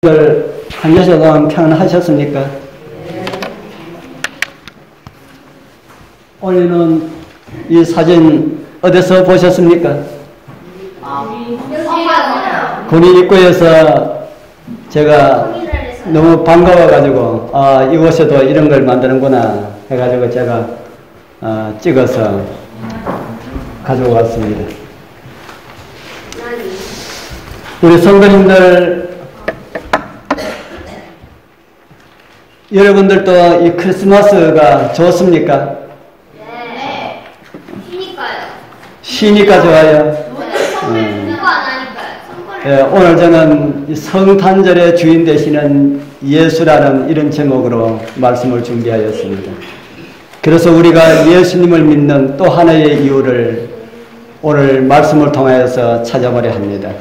한 여섯 동안 평안하셨습니까? 오늘은 이 사진 어디서 보셨습니까? 군인입구에서 제가 너무 반가워가지고 이곳에도 이런 걸 만드는구나 해가지고 제가 찍어서 가지고 왔습니다. 우리 성도님들, 여러분들도 이 크리스마스가 좋습니까? 네. 쉬니까요. 쉬니까 좋아요. 공부 안 하니까요. 네, 오늘 저는 성탄절의 주인 되시는 예수라는 이런 제목으로 말씀을 준비하였습니다. 그래서 우리가 예수님을 믿는 또 하나의 이유를 오늘 말씀을 통하여서 찾아보려 합니다.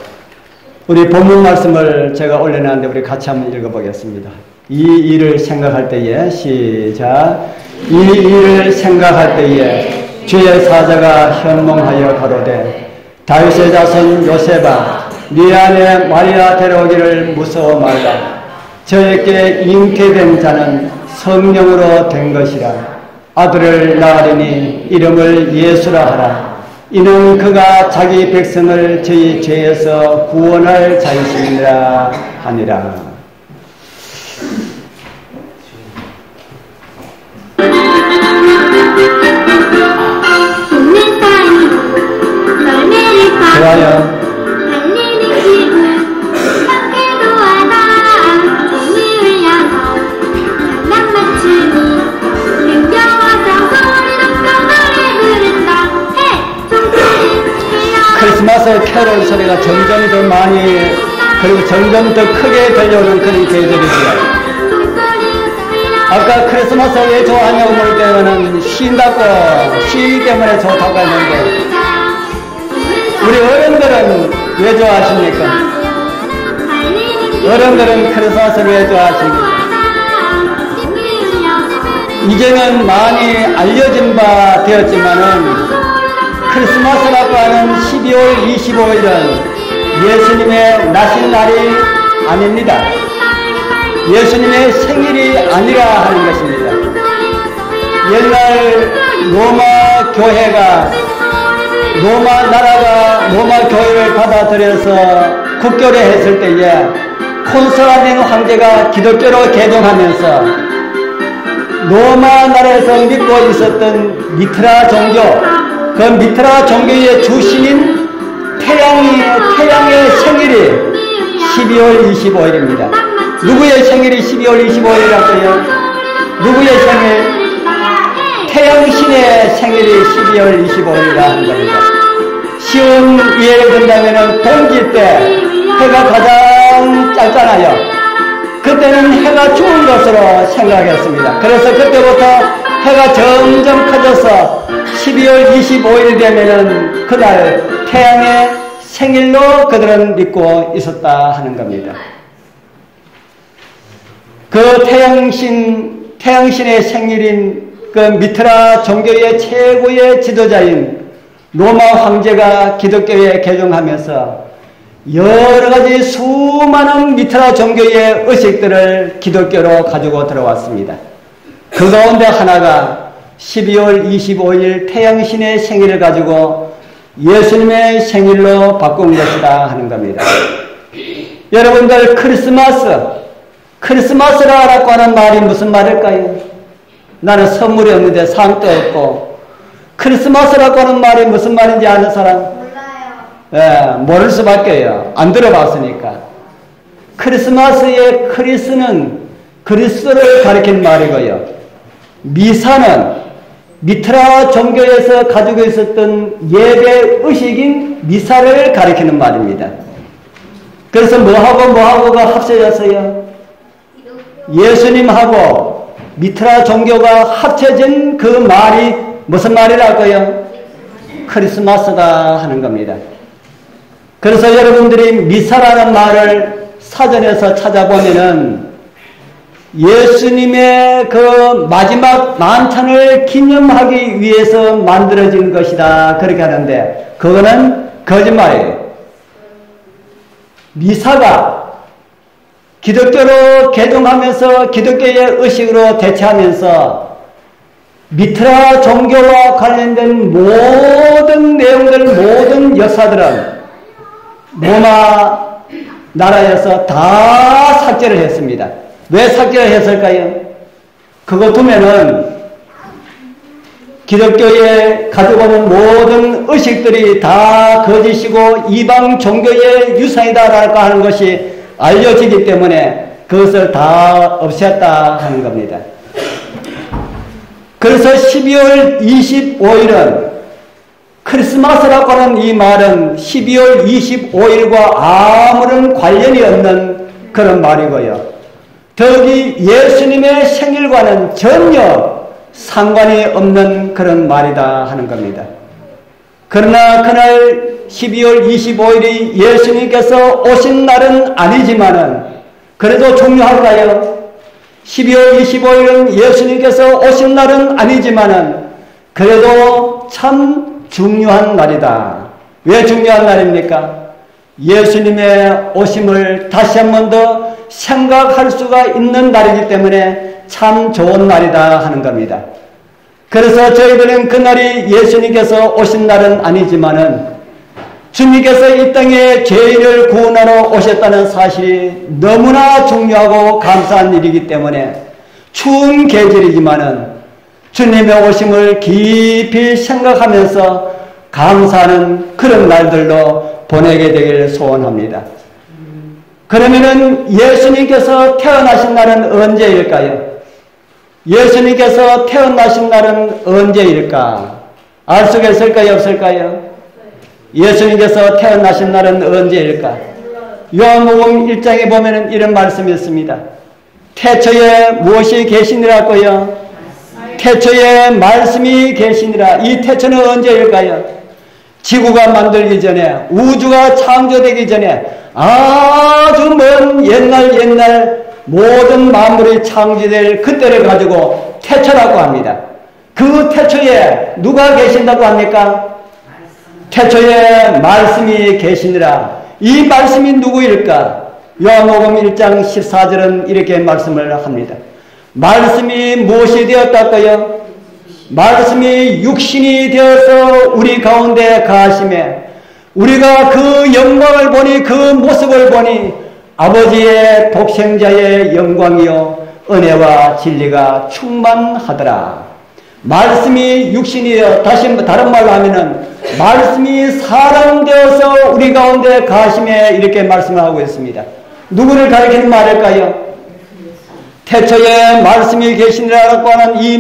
우리 본문 말씀을 제가 올려놨는데 우리 같이 한번 읽어보겠습니다. 이 일을 생각할 때에 시작. 이 일을 생각할 때에 주의 사자가 현몽하여 가로되 다윗의 자손 요셉아 네 안에 마리아 데려오기를 무서워 말라. 저에게 잉태된 자는 성령으로 된 것이라. 아들을 낳으리니 이름을 예수라 하라. 이는 그가 자기 백성을 저희 죄에서 구원할 자이시니라 하니라. 좋아요. 크리스마스 캐롤 소리가 점점 더 많이 그리고 점점 더 크게 들려오는 그런 계절이지요. 아까 크리스마스 왜 좋아하냐고 물을 때는 쉬기 때문에 좋다고 했는데 우리 어른들은 왜 좋아하십니까? 어른들은 크리스마스를 왜 좋아하십니까? 이제는 많이 알려진 바 되었지만은 크리스마스라고 하는 12월 25일은 예수님의 나신 날이 아닙니다. 예수님의 생일이 아니라 하는 것입니다. 옛날 로마 교회가 로마 교회를 받아들여서 국교를 했을 때에 콘스탄틴 황제가 기독교로 개종하면서 로마 나라에서 믿고 있었던 미트라 종교, 그 미트라 종교의 주신인 태양의 생일이 12월 25일입니다. 누구의 생일이 12월 25일이라고요? 누구의 생일? 태양신의 생일이 12월 25일이라 하는 겁니다. 쉬운 이해를 든다면 동기 때 해가 가장 짧잖아요. 그때는 해가 죽은 것으로 생각했습니다. 그래서 그때부터 해가 점점 커져서 12월 25일 되면은 그날 태양의 생일로 그들은 믿고 있었다 하는 겁니다. 그 태양신의 생일인 그 미트라 종교의 최고의 지도자인 로마 황제가 기독교에 개종하면서 여러 가지 수많은 미트라 종교의 의식들을 기독교로 가지고 들어왔습니다. 그 가운데 하나가 12월 25일 태양신의 생일을 가지고 예수님의 생일로 바꾼 것이다 하는 겁니다. 여러분들 크리스마스라고 하는 말이 무슨 말일까요? 나는 선물이 없는데 상도 없고 크리스마스라고 하는 말이 무슨 말인지 아는 사람? 몰라요. 모를 수밖에요. 안 들어봤으니까. 크리스마스의 크리스는 그리스도를 가리키는 말이고요. 미사는 미트라 종교에서 가지고 있었던 예배 의식인 미사를 가리키는 말입니다. 그래서 뭐하고가 합쳐졌어요? 예수님하고 미트라 종교가 합쳐진 그 말이 무슨 말이라고요? 크리스마스다 하는 겁니다. 그래서 여러분들이 미사라는 말을 사전에서 찾아보면은 예수님의 그 마지막 만찬을 기념하기 위해서 만들어진 것이다 그렇게 하는데 그거는 거짓말이에요. 미사가 기독교로 개종하면서 기독교의 의식으로 대체하면서 미트라 종교와 관련된 모든 내용들, 모든 역사들은 로마 나라에서 다 삭제를 했습니다. 왜 삭제를 했을까요? 그거 두면은 기독교에 가지고 오는 모든 의식들이 다 거짓이고 이방 종교의 유산이다라고 하는 것이 알려지기 때문에 그것을 다 없앴다 하는 겁니다. 그래서 12월 25일은 크리스마스라고 하는 이 말은 12월 25일과 아무런 관련이 없는 그런 말이고요. 더욱이 예수님의 생일과는 전혀 상관이 없는 그런 말이다 하는 겁니다. 그러나 그날 12월 25일이 예수님께서 오신 날은 아니지만은 그래도 중요할까요? 12월 25일은 예수님께서 오신 날은 아니지만은 그래도 참 중요한 날이다. 왜 중요한 날입니까? 예수님의 오심을 다시 한 번 더 생각할 수가 있는 날이기 때문에 참 좋은 날이다 하는 겁니다. 그래서 저희들은 그날이 예수님께서 오신 날은 아니지만은 주님께서 이 땅에 죄인을 구원하러 오셨다는 사실이 너무나 중요하고 감사한 일이기 때문에 추운 계절이지만은 주님의 오심을 깊이 생각하면서 감사하는 그런 날들로 보내게 되기를 소원합니다. 그러면은 예수님께서 태어나신 날은 언제일까요? 예수님께서 태어나신 날은 언제일까? 알 수가 있을까요? 없을까요? 예수님께서 태어나신 날은 언제일까? 요한복음 1장에 보면은 이런 말씀이 있습니다. 태초에 무엇이 계시니라고요? 태초에 말씀이 계시니라. 이 태초는 언제일까요? 지구가 만들기 전에, 우주가 창조되기 전에 아주 먼 옛날 모든 만물이 창조될 그때를 가지고 태초라고 합니다. 그 태초에 누가 계신다고 합니까? 태초에 말씀이 계시니라. 이 말씀이 누구일까? 요한복음 1장 14절은 이렇게 말씀을 합니다. 말씀이 무엇이 되었다고요? 말씀이 육신이 되어서 우리 가운데 가심에 우리가 그 영광을 보니 그 모습을 보니 아버지의 독생자의 영광이요 은혜와 진리가 충만하더라. 말씀이 육신이 되어 다른 말로 하면은 말씀이 사람 되어서 우리 가운데 가심에 이렇게 말씀을 하고 있습니다. 누구를 가리키는 말일까요? 태초에 말씀이 계시니라고 하는 이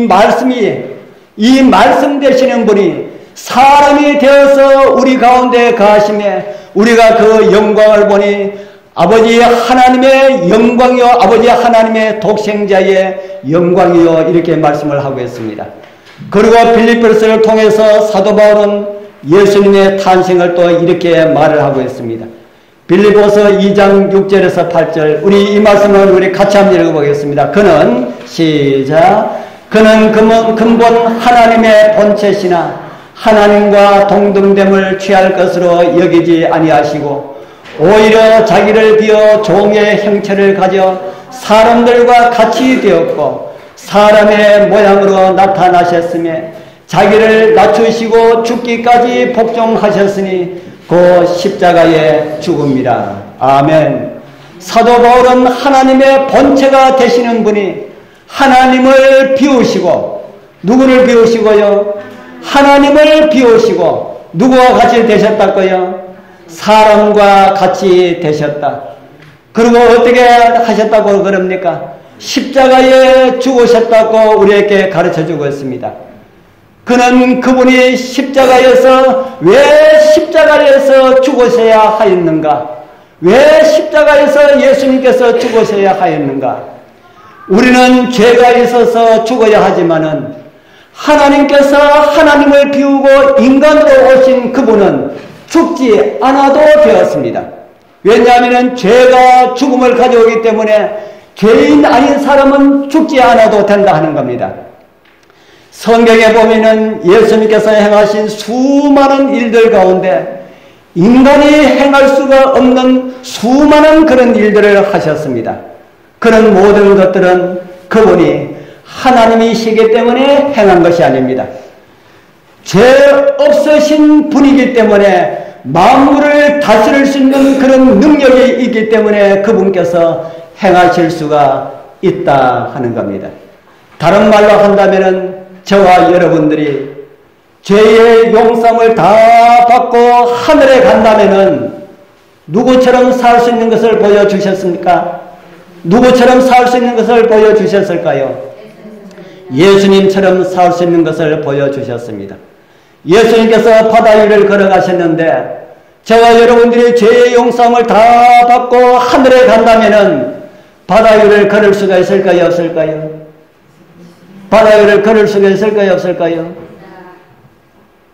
말씀 되시는 분이 사람이 되어서 우리 가운데 가심에 우리가 그 영광을 보니 아버지 하나님의 영광이요 아버지 하나님의 독생자의 영광이요 이렇게 말씀을 하고 있습니다. 그리고 빌립보서를 통해서 사도 바울은 예수님의 탄생을 또 이렇게 말을 하고 있습니다. 빌립보서 2장 6절에서 8절 우리 이 말씀을 우리 같이 한번 읽어보겠습니다. 그는 시작 그는 근본 하나님의 본체시나 하나님과 동등됨을 취할 것으로 여기지 아니하시고 오히려 자기를 비어 종의 형체를 가져 사람들과 같이 되었고 사람의 모양으로 나타나셨으며 자기를 낮추시고 죽기까지 복종하셨으니 그 십자가의 죽음이라. 아멘. 사도 바울은 하나님의 본체가 되시는 분이 하나님을 비우시고 누구를 비우시고요? 하나님을 비우시고 누구와 같이 되셨다고요? 사람과 같이 되셨다. 그리고 어떻게 하셨다고 그럽니까? 십자가에 죽으셨다고 우리에게 가르쳐주고 있습니다. 그분이 십자가에서 왜 십자가에서 죽으셔야 하였는가? 왜 십자가에서 예수님께서 죽으셔야 하였는가? 우리는 죄가 있어서 죽어야 하지만은 하나님께서 하나님을 비우고 인간으로 오신 그분은 죽지 않아도 되었습니다. 왜냐하면 죄가 죽음을 가져오기 때문에 죄인 아닌 사람은 죽지 않아도 된다 하는 겁니다. 성경에 보면은 예수님께서 행하신 수많은 일들 가운데 인간이 행할 수가 없는 수많은 그런 일들을 하셨습니다. 그런 모든 것들은 그분이 하나님이시기 때문에 행한 것이 아닙니다. 죄 없으신 분이기 때문에 만물을 다스릴 수 있는 그런 능력이 있기 때문에 그분께서 행하실 수가 있다 하는 겁니다. 다른 말로 한다면은 저와 여러분들이 죄의 용서를 다 받고 하늘에 간다면은 누구처럼 살 수 있는 것을 보여주셨습니까? 누구처럼 살 수 있는 것을 보여주셨을까요? 예수님처럼 살 수 있는 것을 보여주셨습니다. 예수님께서 바다 위를 걸어가셨는데 저와 여러분들이 죄의 용서를 다 받고 하늘에 간다면은 바다 위를 걸을 수가 있을까요? 없을까요? 바다 위를 걸을 수가 있을까요? 없을까요?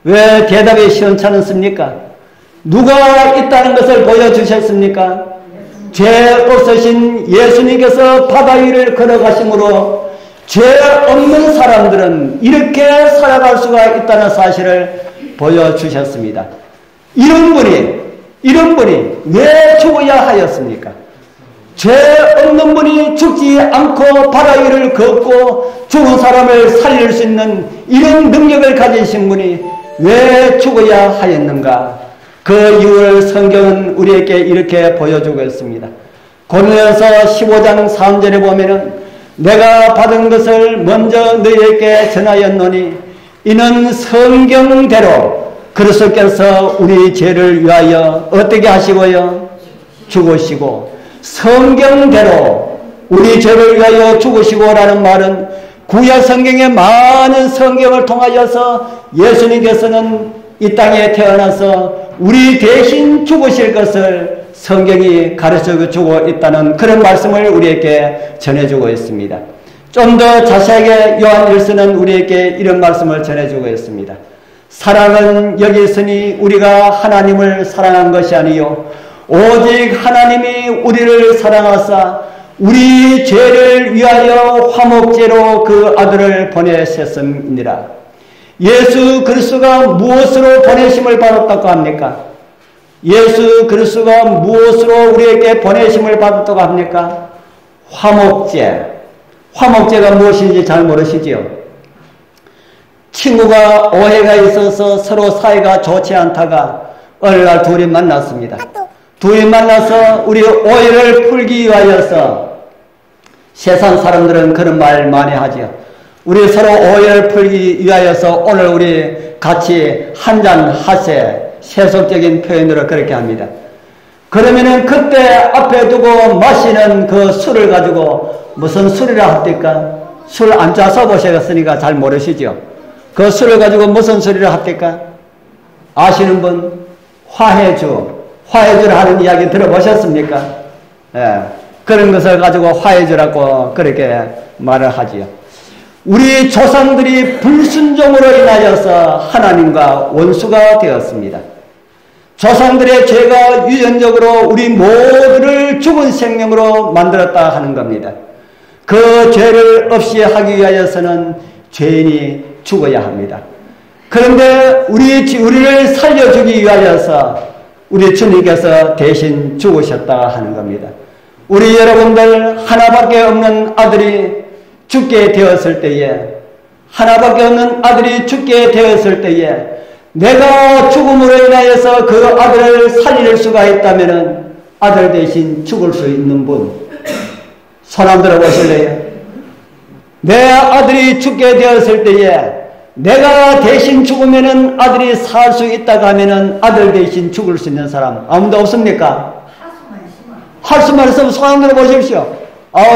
왜 대답이 시원찮습니까? 누가 있다는 것을 보여주셨습니까? 죄 없으신 예수님께서 바다 위를 걸어가심으로 죄 없는 사람들은 이렇게 살아갈 수가 있다는 사실을 보여주셨습니다. 이런 분이 왜 죽어야 하였습니까? 죄 없는 분이 죽지 않고 바다 위를 걷고 죽은 사람을 살릴 수 있는 이런 능력을 가지신 분이 왜 죽어야 하였는가? 그 이유를 성경은 우리에게 이렇게 보여주고 있습니다. 고린도전서 15장 3절에 보면은 내가 받은 것을 먼저 너희에게 전하였노니 이는 성경대로 그리스도께서 우리 죄를 위하여 어떻게 하시고요? 죽으시고 성경대로 우리 죄를 위하여 죽으시고라는 말은 구약 성경의 많은 성경을 통하여서 예수님께서는 이 땅에 태어나서 우리 대신 죽으실 것을 성경이 가르쳐주고 있다는 그런 말씀을 우리에게 전해주고 있습니다. 좀 더 자세하게 요한 1서는 우리에게 이런 말씀을 전해주고 있습니다. 사랑은 여기 있으니 우리가 하나님을 사랑한 것이 아니요 오직 하나님이 우리를 사랑하사 우리 죄를 위하여 화목제로 그 아들을 보내셨음이니라. 예수 그리스도가 무엇으로 보내심을 받았다고 합니까? 예수 그리스도가 무엇으로 우리에게 보내심을 받았다고 합니까? 화목제. 화목제가 무엇인지 잘 모르시지요? 친구가 오해가 있어서 서로 사이가 좋지 않다가 어느 날 둘이 만났습니다. 둘이 만나서 우리 오해를 풀기 위하여서 세상 사람들은 그런 말 많이 하죠. 우리 서로 오해를 풀기 위하여서 오늘 우리 같이 한잔 하세. 세속적인 표현으로 그렇게 합니다. 그러면은 그때 앞에 두고 마시는 그 술을 가지고 무슨 술이라 합니까? 술 안 짜서 보셨으니까 잘 모르시죠? 그 술을 가지고 무슨 술이라 합니까? 아시는 분? 화해주를 하는 이야기 들어보셨습니까? 예. 그런 것을 가지고 화해주라고 그렇게 말을 하지요. 우리 조상들이 불순종으로 인하여서 하나님과 원수가 되었습니다. 조상들의 죄가 유전적으로 우리 모두를 죽은 생명으로 만들었다 하는 겁니다. 그 죄를 없이 하기 위하여서는 죄인이 죽어야 합니다. 그런데 우리를 살려주기 위하여서 우리 주님께서 대신 죽으셨다 하는 겁니다. 우리 여러분들 하나밖에 없는 아들이 죽게 되었을 때에 하나밖에 없는 아들이 죽게 되었을 때에 내가 죽음으로 인하여서 그 아들을 살릴 수가 있다면 아들 대신 죽을 수 있는 분 손 안 들어보실래요? 내 아들이 죽게 되었을 때에 내가 대신 죽으면 아들이 살 수 있다고 하면 아들 대신 죽을 수 있는 사람 아무도 없습니까? 할 수만 있으면 손 안 들어보십시오.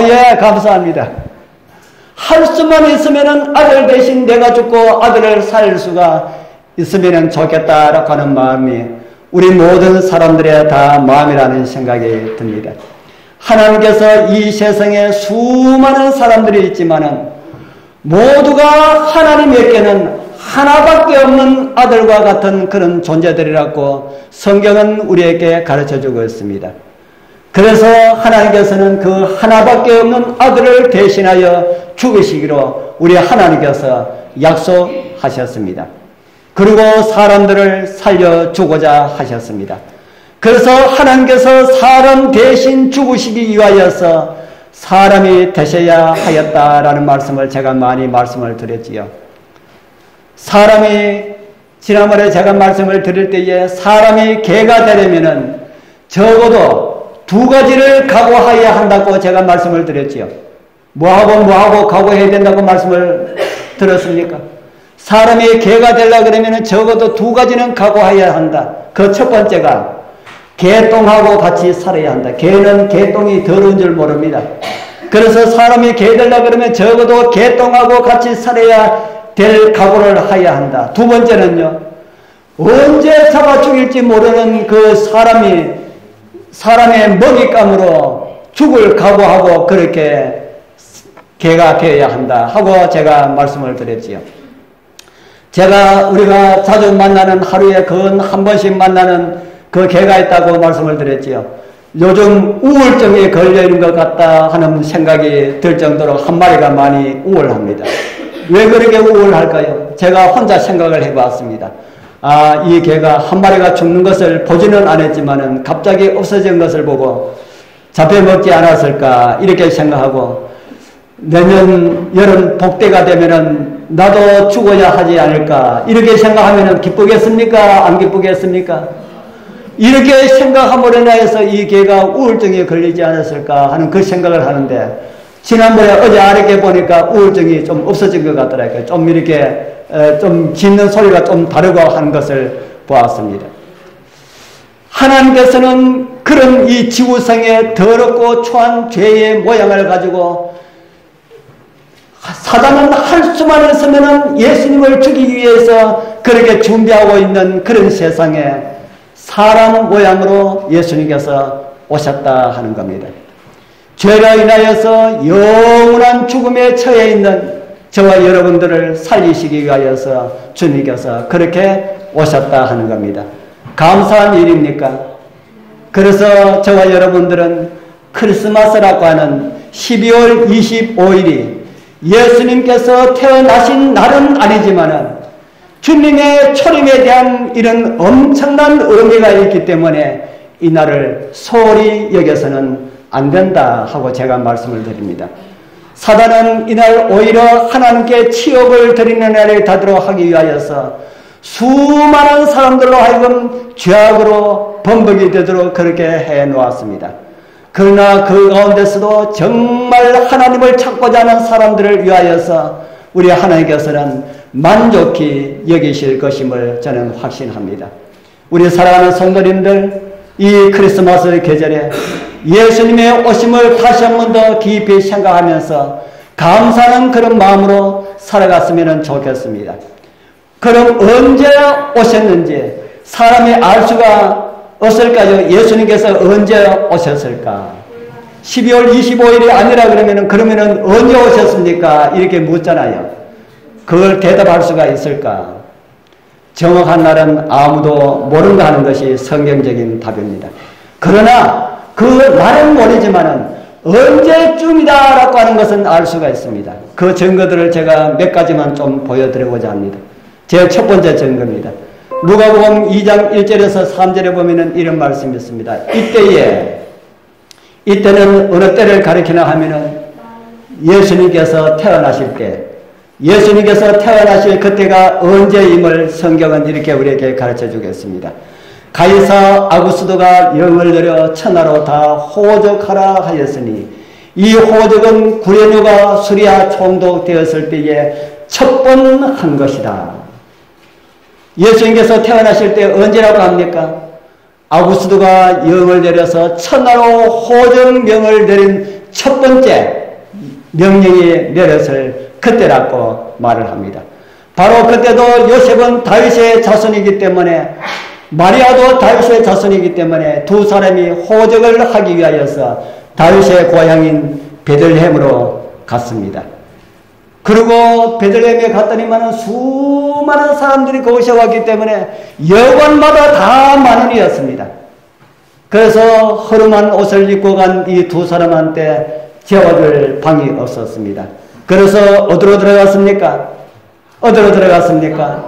예, 감사합니다. 할 수만 있으면 아들 대신 내가 죽고 아들을 살릴 수가 있으면 좋겠다라고 하는 마음이 우리 모든 사람들의 다 마음이라는 생각이 듭니다. 하나님께서 이 세상에 수많은 사람들이 있지만은 모두가 하나님에게는 하나밖에 없는 아들과 같은 그런 존재들이라고 성경은 우리에게 가르쳐주고 있습니다. 그래서 하나님께서는 그 하나밖에 없는 아들을 대신하여 죽으시기로 우리 하나님께서 약속하셨습니다. 그리고 사람들을 살려주고자 하셨습니다. 그래서 하나님께서 사람 대신 죽으시기 위하여서 사람이 되셔야 하였다라는 말씀을 제가 많이 말씀을 드렸지요. 사람이 지난번에 제가 말씀을 드릴 때에 사람이 개가 되려면은 적어도 두 가지를 각오해야 한다고 제가 말씀을 드렸지요. 뭐하고 각오해야 된다고 말씀을 들었습니까? 사람이 개가 되려고 그러면 적어도 두 가지는 각오해야 한다. 그 첫 번째가 개똥하고 같이 살아야 한다. 개는 개똥이 더러운 줄 모릅니다. 그래서 사람이 개 되려고 그러면 적어도 개똥하고 같이 살아야 될 각오를 해야 한다. 두 번째는요, 언제 잡아 죽일지 모르는 그 사람의 먹잇감으로 죽을 각오하고 그렇게 개가 되어야 한다 하고 제가 말씀을 드렸지요. 우리가 자주 만나는 하루에 건 한 번씩 만나는 그 개가 있다고 말씀을 드렸지요. 요즘 우울증에 걸려있는 것 같다 하는 생각이 들 정도로 한 마리가 많이 우울합니다. 왜 그렇게 우울할까요? 제가 혼자 생각을 해봤습니다. 이 개가 한 마리가 죽는 것을 보지는 않았지만은 갑자기 없어진 것을 보고 잡혀먹지 않았을까 이렇게 생각하고 내년 여름 복대가 되면은 나도 죽어야 하지 않을까 이렇게 생각하면은 기쁘겠습니까? 안 기쁘겠습니까? 이렇게 생각함으로 인해서 이 개가 우울증에 걸리지 않았을까 하는 그 생각을 하는데 지난번에 어제 아랫게 보니까 우울증이 좀 없어진 것 같더라고요. 좀 이렇게 좀 짖는 소리가 좀 다르고 하는 것을 보았습니다. 하나님께서는 그런 이 지구상의 더럽고 초한 죄의 모양을 가지고 사단은 할 수만 있으면 예수님을 죽이기 위해서 그렇게 준비하고 있는 그런 세상에 사람 모양으로 예수님께서 오셨다 하는 겁니다. 죄로 인하여서 영원한 죽음에 처해 있는 저와 여러분들을 살리시기 위하여서 주님께서 그렇게 오셨다 하는 겁니다. 감사한 일입니까? 그래서 저와 여러분들은 크리스마스라고 하는 12월 25일이 예수님께서 태어나신 날은 아니지만은 주님의 초림에 대한 이런 엄청난 의미가 있기 때문에 이 날을 소홀히 여겨서는 안 된다 하고 제가 말씀을 드립니다. 사단은 이날 오히려 하나님께 치욕을 드리는 날을 다도록 하기 위하여서 수많은 사람들로 하여금 죄악으로 범벅이 되도록 그렇게 해놓았습니다. 그러나 그 가운데서도 정말 하나님을 찾고자 하는 사람들을 위하여서 우리 하나님께서는 만족히 여기실 것임을 저는 확신합니다. 우리 사랑하는 성도님들, 이 크리스마스 계절에 예수님의 오심을 다시 한 번 더 깊이 생각하면서 감사하는 그런 마음으로 살아갔으면 좋겠습니다. 그럼 언제 오셨는지 사람이 알 수가 없을까요? 예수님께서 언제 오셨을까? 12월 25일이 아니라 그러면은 언제 오셨습니까? 이렇게 묻잖아요. 그걸 대답할 수가 있을까? 정확한 날은 아무도 모른다 하는 것이 성경적인 답입니다. 그러나 그 날은 모르지만은 언제쯤이다라고 하는 것은 알 수가 있습니다. 그 증거들을 제가 몇 가지만 좀 보여드리고자 합니다. 제 첫 번째 증거입니다. 누가복음 2장 1절에서 3절에 보면은 이런 말씀이 있습니다. 이때는 어느 때를 가리키나 하면은 예수님께서 태어나실 때, 예수님께서 태어나실 그때가 언제임을 성경은 이렇게 우리에게 가르쳐 주겠습니다. 가이사 아구스도가 영을 내려 천하로 다 호적하라 하였으니 이 호적은 구레뇨가 수리아 총독되었을 때에 첫 번 한 것이다. 예수님께서 태어나실 때 언제라고 합니까? 아구스도가 영을 내려서 천하로 호적명을 내린 첫 번째 명령이 내렸을 그때라고 말을 합니다. 바로 그때도 요셉은 다윗의 자손이기 때문에 마리아도 다윗의 자손이기 때문에 두 사람이 호적을 하기 위하여서 다윗의 고향인 베들레헴으로 갔습니다. 그리고 베들레헴에 갔더니만 수많은 사람들이 거기서 왔기 때문에 여관마다 다 만원이었습니다. 그래서 허름한 옷을 입고 간 이 두 사람한테 재워줄 방이 없었습니다. 그래서 어디로 들어갔습니까? 어디로 들어갔습니까?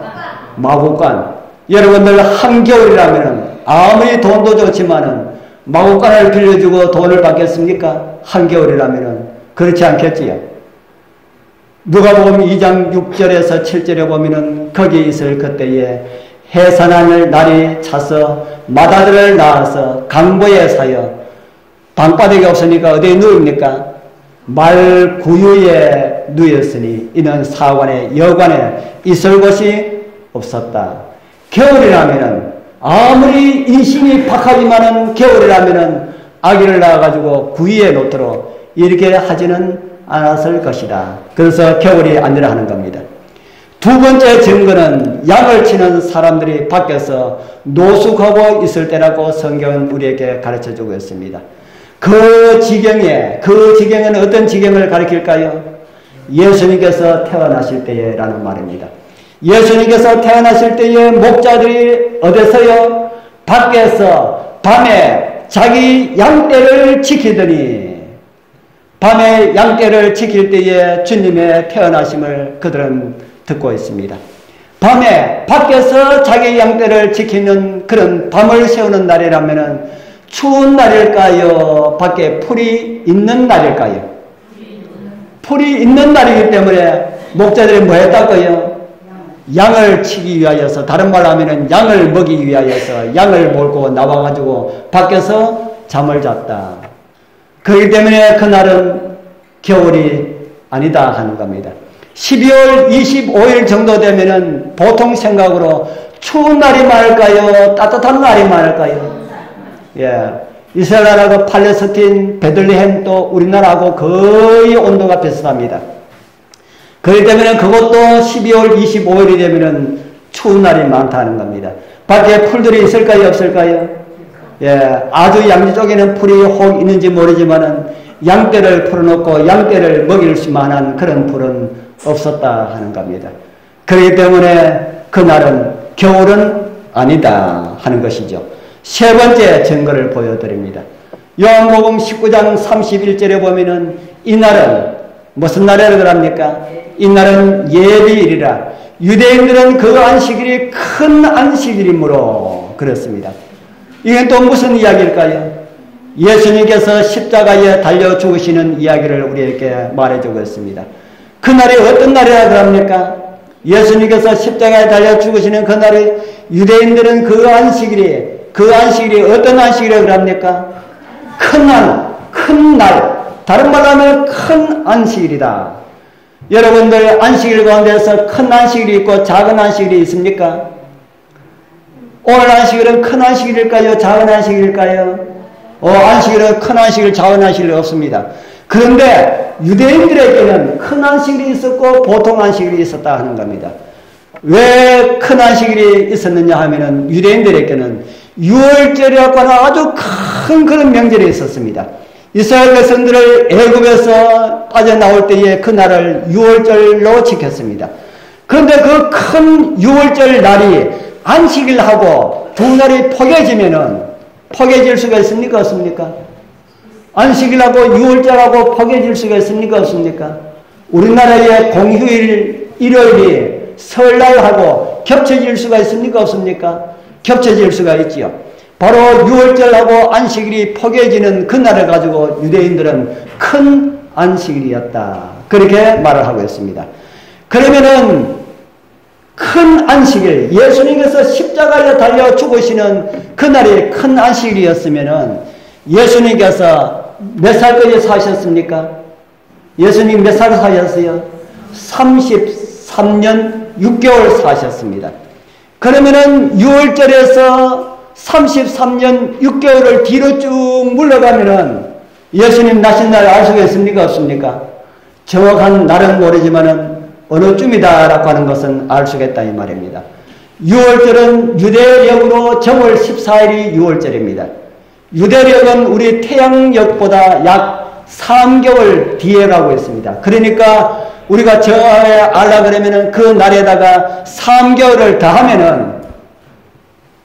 마구간. 여러분들 한겨울이라면 아무리 돈도 좋지만은 마구간을 빌려주고 돈을 받겠습니까? 한겨울이라면은 그렇지 않겠지요? 누가복음 2장 6절에서 7절에 보면은 거기 있을 그때에 해산할 날이 차서 마다들을 낳아서 강보에 사여 방바닥이 없으니까 어디에 누웁니까? 말구유에 누였으니 이는 사관에 여관에 있을 곳이 없었다. 겨울이라면은 아무리 인심이 박하지만은 겨울이라면은 아기를 낳아가지고 구유에 놓도록 이렇게 하지는 않았을 것이다. 그래서 겨울이 아니라 하는 겁니다. 두 번째 증거는 양을 치는 사람들이 밖에서 노숙하고 있을 때라고 성경은 우리에게 가르쳐주고 있습니다. 그 지경은 어떤 지경을 가리킬까요? 예수님께서 태어나실 때라는 말입니다. 예수님께서 태어나실 때에 목자들이 어디서요? 밖에서 밤에 자기 양떼를 지키더니 밤에 양떼를 지킬 때에 주님의 태어나심을 그들은 듣고 있습니다. 밤에 밖에서 자기 양떼를 지키는 그런 밤을 세우는 날이라면은 추운 날일까요? 밖에 풀이 있는 날일까요? 풀이 있는 날이기 때문에 목자들이 뭐 했다고요? 양을 치기 위하여서, 다른 말로 하면은 양을 먹이기 위하여서 양을 몰고 나와가지고 밖에서 잠을 잤다. 그렇기 때문에 그날은 겨울이 아니다 하는 겁니다. 12월 25일 정도 되면은 보통 생각으로 추운 날이 많을까요? 따뜻한 날이 많을까요? 예. 이스라엘 나라하고 팔레스틴, 베들레헴 또 우리나라하고 거의 온도가 비슷합니다. 그렇기 때문에 그것도 12월 25일이 되면은 추운 날이 많다는 겁니다. 밖에 풀들이 있을까요? 없을까요? 예. 아주 양지 쪽에는 풀이 혹 있는지 모르지만은 양떼를 풀어놓고 양떼를 먹일 수만한 그런 풀은 없었다 하는 겁니다. 그렇기 때문에 그날은 겨울은 아니다 하는 것이죠. 세 번째 증거를 보여드립니다. 요한복음 19장 31절에 보면은 이날은 무슨 날이라고 그럽니까? 이날은 예비일이라. 유대인들은 그 안식일이 큰 안식일이므로 그렇습니다. 이게 또 무슨 이야기일까요? 예수님께서 십자가에 달려 죽으시는 이야기를 우리에게 말해주고 있습니다. 그날이 어떤 날이라고 합니까? 예수님께서 십자가에 달려 죽으시는 그날이 유대인들은 그 안식일이 어떤 안식일이라고 합니까? 큰 날. 다른 말로 하면 큰 안식일이다. 여러분들 안식일 가운데서 큰 안식일이 있고 작은 안식일이 있습니까? 오늘 안식일은 큰 안식일일까요? 작은 안식일일까요? 안식일은 큰 안식일, 작은 안식일이 없습니다. 그런데 유대인들에게는 큰 안식일이 있었고 보통 안식일이 있었다 하는 겁니다. 왜 큰 안식일이 있었느냐 하면은 유대인들에게는 유월절이라고 하는 아주 큰 그런 명절이 있었습니다. 이스라엘 백성들을 애굽에서 빠져나올 때에 그 날을 유월절로 지켰습니다. 그런데 그 큰 유월절 날이 안식일하고 두 날이 포개질 수가 있습니까? 없습니까? 안식일하고 유월절하고 포개질 수가 있습니까? 없습니까? 우리나라의 공휴일 일요일이 설날하고 겹쳐질 수가 있습니까? 없습니까? 겹쳐질 수가 있지요. 바로 유월절하고 안식일이 포개지는 그날을 가지고 유대인들은 큰 안식일이었다. 그렇게 말을 하고 있습니다. 그러면은 큰 안식일, 예수님께서 십자가에 달려 죽으시는 그날이 큰 안식일이었으면은 예수님께서 몇 살까지 사셨습니까? 예수님 몇 살 사셨어요? 33년 6개월 사셨습니다. 그러면은 6월절에서 33년 6개월을 뒤로 쭉 물러가면은 예수님 나신 날 알 수가 있습니까? 없습니까? 정확한 날은 모르지만은 어느 쯤이다라고 하는 것은 알 수가 있다 이 말입니다. 6월절은 유대력으로 정월 14일이 6월절입니다. 유대력은 우리 태양력보다 약 3개월 뒤에 가고 있습니다. 그러니까 우리가 정확하게 알라 그러면은 그 날에다가 3개월을 더하면은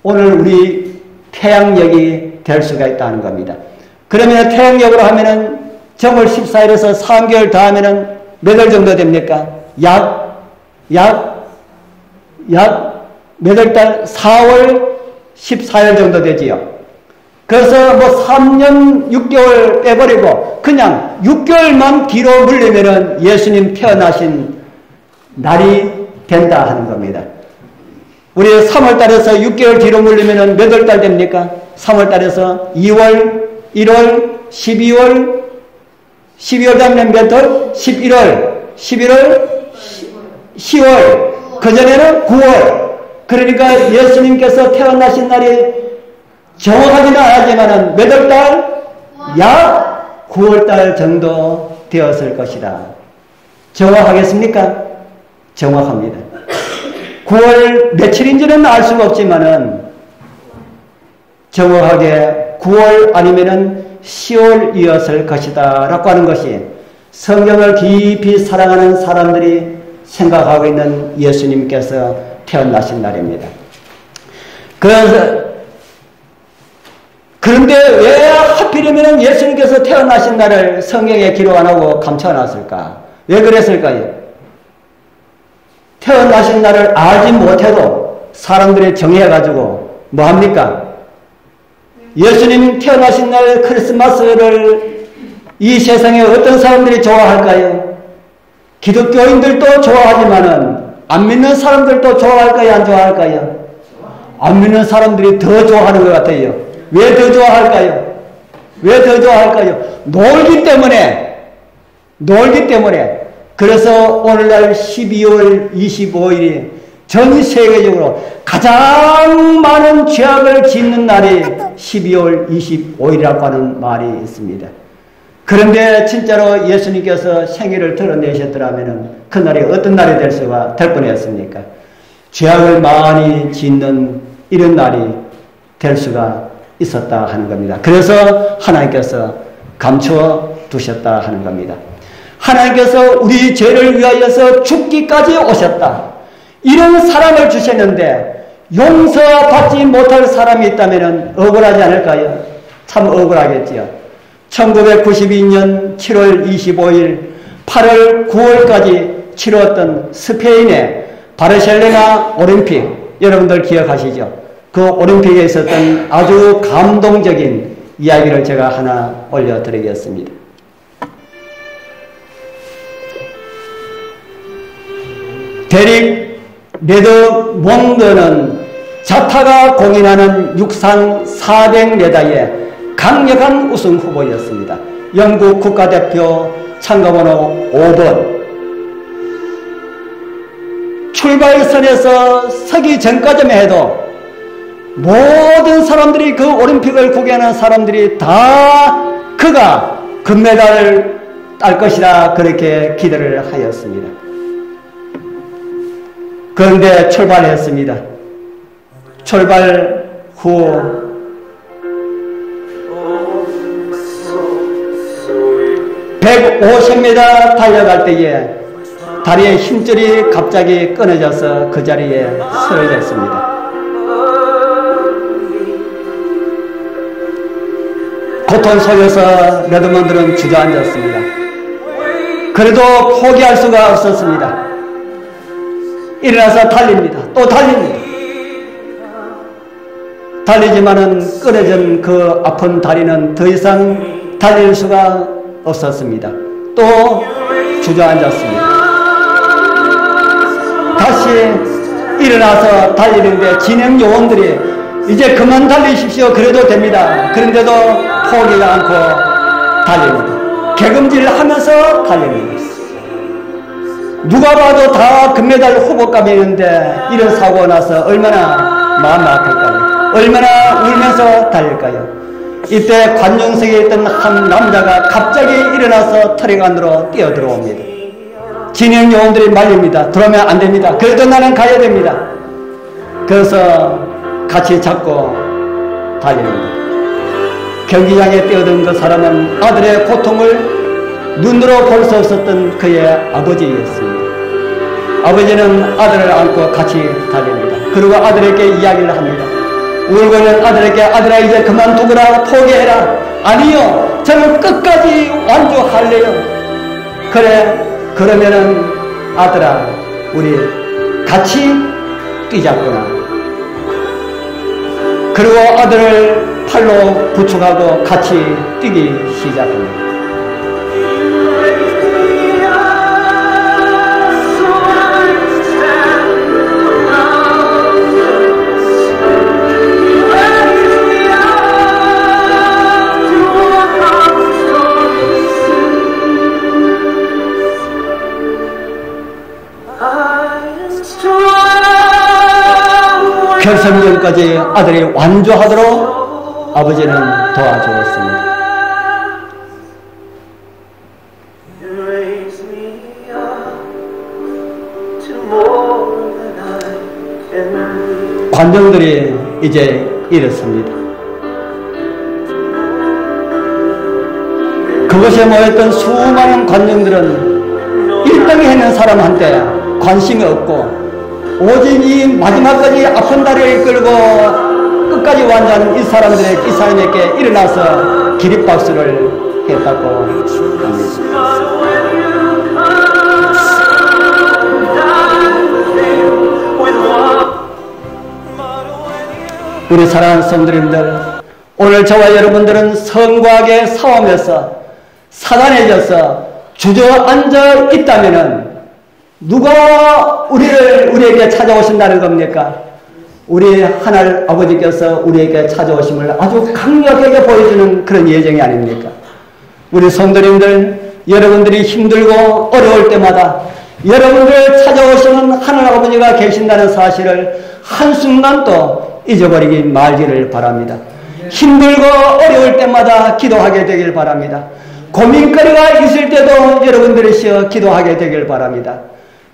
오늘 우리 태양력이 될 수가 있다는 겁니다. 그러면 태양력으로 하면은 정월 14일에서 3개월 더하면은 몇 월 정도 됩니까? 몇 월 달? 4월 14일 정도 되지요. 그래서 뭐 3년 6개월 빼버리고 그냥 6개월만 뒤로 물리면은 예수님 태어나신 날이 된다 하는 겁니다. 우리 3월달에서 6개월 뒤로 물리면은 몇 월달 됩니까? 3월달에서 2월, 1월, 12월 되면 몇 월? 11월, 10월, 그전에는 9월. 그러니까 예수님께서 태어나신 날이 정확하지는 않았지만은 몇 월달? 약 9월달 정도 되었을 것이다. 정확하겠습니까? 정확합니다. 9월 며칠인지는 알 수가 없지만은 정확하게 9월 아니면은 10월이었을 것이다 라고 하는 것이 성경을 깊이 사랑하는 사람들이 생각하고 있는 예수님께서 태어나신 날입니다. 그런데 왜 하필이면 예수님께서 태어나신 날을 성경에 기록 안 하고 감춰놨을까? 왜 그랬을까요? 태어나신 날을 알지 못해도 사람들이 정해가지고 뭐합니까? 예수님 태어나신 날 크리스마스를 이 세상에 어떤 사람들이 좋아할까요? 기독교인들도 좋아하지만은 안 믿는 사람들도 좋아할까요? 안 좋아할까요? 안 믿는 사람들이 더 좋아하는 것 같아요. 왜 더 좋아할까요? 왜 더 좋아할까요? 놀기 때문에. 그래서 오늘날 12월 25일이 전 세계적으로 가장 많은 죄악을 짓는 날이 12월 25일이라고 하는 말이 있습니다. 그런데 진짜로 예수님께서 생일을 드러내셨더라면 그날이 어떤 날이 될 뻔했습니까? 죄악을 많이 짓는 이런 날이 될 수가 있었다 하는 겁니다. 그래서 하나님께서 감추어 두셨다 하는 겁니다. 하나님께서 우리 죄를 위하여서 죽기까지 오셨다. 이런 사람을 주셨는데 용서받지 못할 사람이 있다면 억울하지 않을까요? 참 억울하겠지요. 1992년 7월 25일, 8월 9월까지 치루었던 스페인의 바르셀로나 올림픽, 여러분들 기억하시죠? 그 올림픽에 있었던 아주 감동적인 이야기를 제가 하나 올려드리겠습니다. 데릭 레드몬드는 자타가 공인하는 육상 400m의 강력한 우승 후보였습니다. 영국 국가대표 참가번호 5번. 출발선에서 서기 전까지만 해도 모든 사람들이 그 올림픽을 구경하는 사람들이 다 그가 금메달을 딸 것이라 그렇게 기대를 하였습니다. 그런데 출발했습니다. 출발 후 150m 달려갈 때에 다리의 힘줄이 갑자기 끊어져서 그 자리에 쓰러졌습니다. 고통 속에서 레드몬드는 주저앉았습니다. 그래도 포기할 수가 없었습니다. 일어나서 달립니다. 또 달립니다. 달리지만은 끊어진 그 아픈 다리는 더 이상 달릴 수가 없었습니다. 또 주저앉았습니다. 다시 일어나서 달리는데 진행 요원들이 이제 그만 달리십시오. 그래도 됩니다. 그런데도 포기가 않고 달립니다. 개금질을 하면서 달립니다. 누가 봐도 다 금메달 후보감이었는데 이런 사고가 나서 얼마나 마음이 아플까요? 얼마나 울면서 달릴까요? 이때 관중석에 있던 한 남자가 갑자기 일어나서 트랙 안으로 뛰어들어옵니다. 진행 요원들이 말립니다. 들어오면 안 됩니다. 그래도 나는 가야 됩니다. 그래서 같이 잡고 달립니다. 경기장에 뛰어든 그 사람은 아들의 고통을 눈으로 볼 수 없었던 그의 아버지였습니다. 아버지는 아들을 안고 같이 달립니다. 그리고 아들에게 이야기를 합니다. 울고 있는 아들에게 아들아 이제 그만두거라 포기해라. 아니요 저는 끝까지 완주할래요. 그래 그러면은 아들아 우리 같이 뛰자꾸나. 그리고 아들을 팔로 부축하고 같이 뛰기 시작합니다. 결승전까지 아들이 완주하도록 아버지는 도와주었습니다. 관중들이 이제 이렇습니다. 그곳에 모였던 수많은 관중들은 1등에 있는 사람한테 관심이 없고 오직 이 마지막까지 아픈 다리를 끌고 끝까지 완주하는 이 사람에게 일어나서 기립박수를 했다고 합니다. 우리 사랑하는 성도님들, 오늘 저와 여러분들은 성과하게 싸움에서 사단해져서 주저앉아 있다면은 누가 우리에게 찾아오신다는 겁니까? 우리 하늘 아버지께서 우리에게 찾아오심을 아주 강력하게 보여주는 그런 예정이 아닙니까? 우리 성도님들, 여러분들이 힘들고 어려울 때마다 여러분들 찾아오시는 하늘 아버지가 계신다는 사실을 한순간도 잊어버리지 말기를 바랍니다. 힘들고 어려울 때마다 기도하게 되길 바랍니다. 고민거리가 있을 때도 여러분들이 쉬어 기도하게 되길 바랍니다.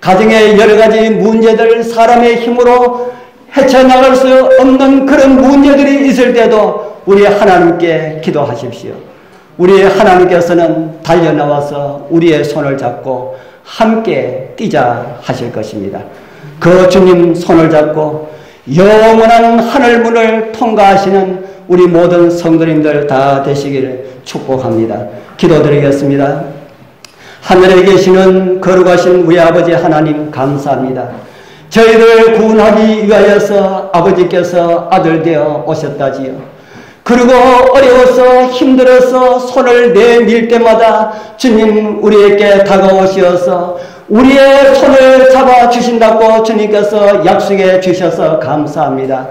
가정의 여러 가지 문제들, 사람의 힘으로 헤쳐나갈 수 없는 그런 문제들이 있을 때도 우리 하나님께 기도하십시오. 우리 하나님께서는 달려나와서 우리의 손을 잡고 함께 뛰자 하실 것입니다. 그 주님 손을 잡고 영원한 하늘문을 통과하시는 우리 모든 성도님들 다 되시기를 축복합니다. 기도드리겠습니다. 하늘에 계시는 거룩하신 우리 아버지 하나님 감사합니다. 저희를 구원하기 위하여서 아버지께서 아들 되어 오셨다지요. 그리고 어려워서 힘들어서 손을 내밀 때마다 주님 우리에게 다가오시어서 우리의 손을 잡아주신다고 주님께서 약속해 주셔서 감사합니다.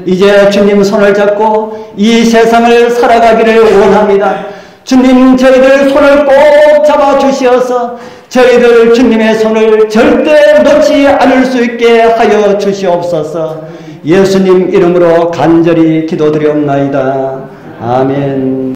이제 주님 손을 잡고 이 세상을 살아가기를 원합니다. 주님 저희들 손을 꼭 잡아주시어서 저희들 주님의 손을 절대 놓지 않을 수 있게 하여 주시옵소서. 예수님 이름으로 간절히 기도드리옵나이다. 아멘.